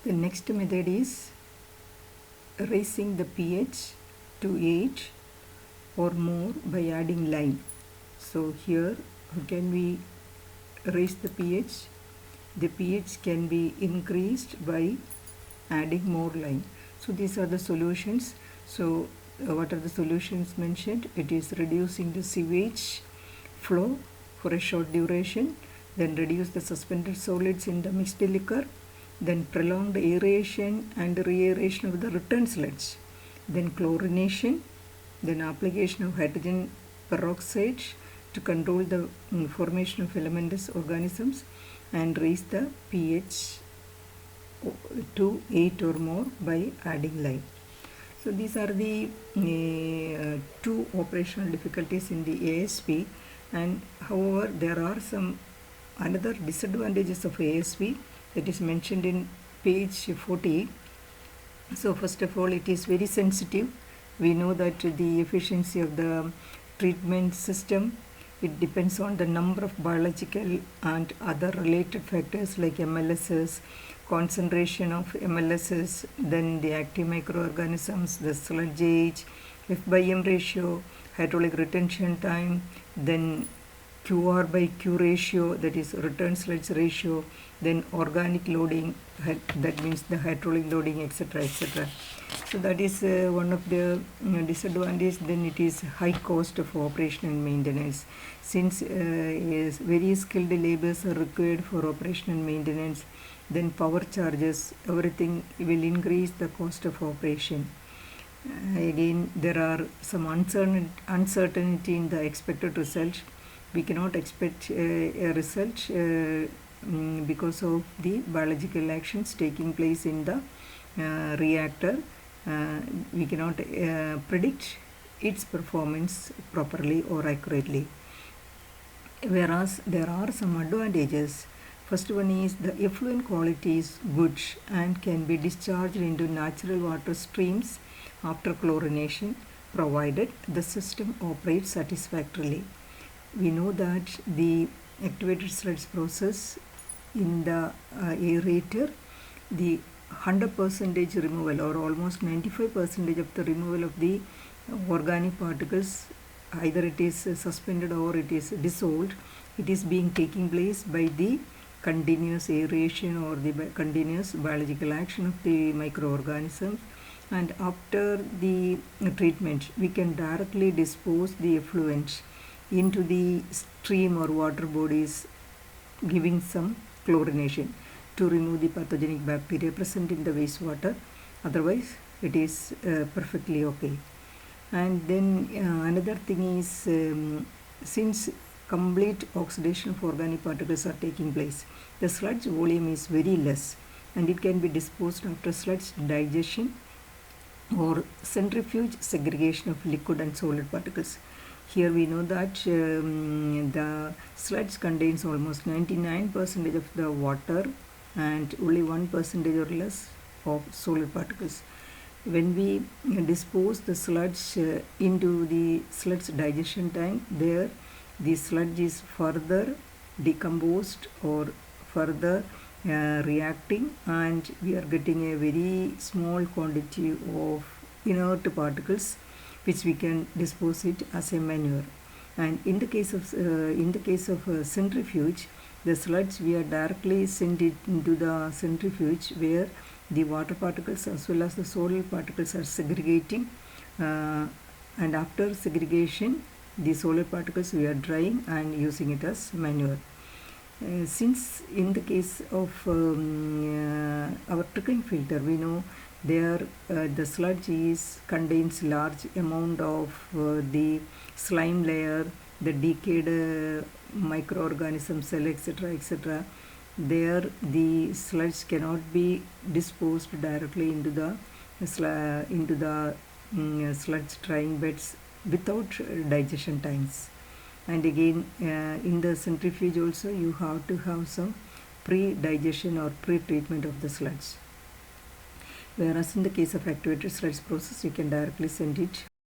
The next method is raising the pH to 8 or more by adding lime. So here, how can we raise the pH? The pH can be increased by adding more lime. So these are the solutions. So what are the solutions mentioned? It is reducing the sewage flow for a short duration, then reduce the suspended solids in the mixed liquor, then prolonged aeration and re-aeration of the return sludge, then chlorination, then application of hydrogen peroxide to control the formation of filamentous organisms and raise the pH to 8 or more by adding lime. So these are the two operational difficulties in the ASP, and however there are some another disadvantages of ASP that is mentioned in page 40. So first of all, it is very sensitive. We know that the efficiency of the treatment system, it depends on the number of biological and other related factors like MLSs, concentration of MLSs, then the active microorganisms, the sludge age, F/M ratio, hydraulic retention time, then QR by Q ratio, that is return sludge ratio, then organic loading, that means the hydraulic loading, etc. etc. So that is one of the disadvantages. Then it is high cost of operation and maintenance. Since very skilled laborers are required for operation and maintenance, then power charges, everything will increase the cost of operation. Again, there are some uncertainty in the expected result. We cannot expect a result because of the biological actions taking place in the reactor. We cannot predict its performance properly or accurately. Whereas there are some advantages. First one is the effluent quality is good and can be discharged into natural water streams after chlorination, provided the system operates satisfactorily. We know that the activated sludge process in the aerator, the 100% removal or almost 95% of the removal of the organic particles, either it is suspended or it is dissolved, it is being taking place by the continuous aeration or the continuous biological action of the microorganisms. And after the treatment, we can directly dispose the effluent into the stream or water bodies, giving some chlorination to remove the pathogenic bacteria present in the wastewater. Otherwise, it is perfectly okay. And then another thing is, since complete oxidation of organic particles are taking place, the sludge volume is very less and it can be disposed after sludge digestion or centrifuge segregation of liquid and solid particles. Here we know that the sludge contains almost 99% of the water and only 1% or less of solid particles. When we dispose the sludge into the sludge digestion tank, there the sludge is further decomposed or further reacting, and we are getting a very small quantity of inert particles which we can dispose it as a manure. And in the case of centrifuge, the sludge we are directly sent it into the centrifuge where the water particles as well as the solid particles are segregating, and after segregation the solid particles we are drying and using it as manure. Since in the case of our trickling filter, we know there the sludge contains large amount of the slime layer, the decayed microorganism cell, etc. etc. There the sludge cannot be disposed directly into the sludge drying beds without digestion times. And again, in the centrifuge also you have to have some pre-digestion or pre-treatment of the sludge. Whereas in the case of activated sludge process, you can directly send it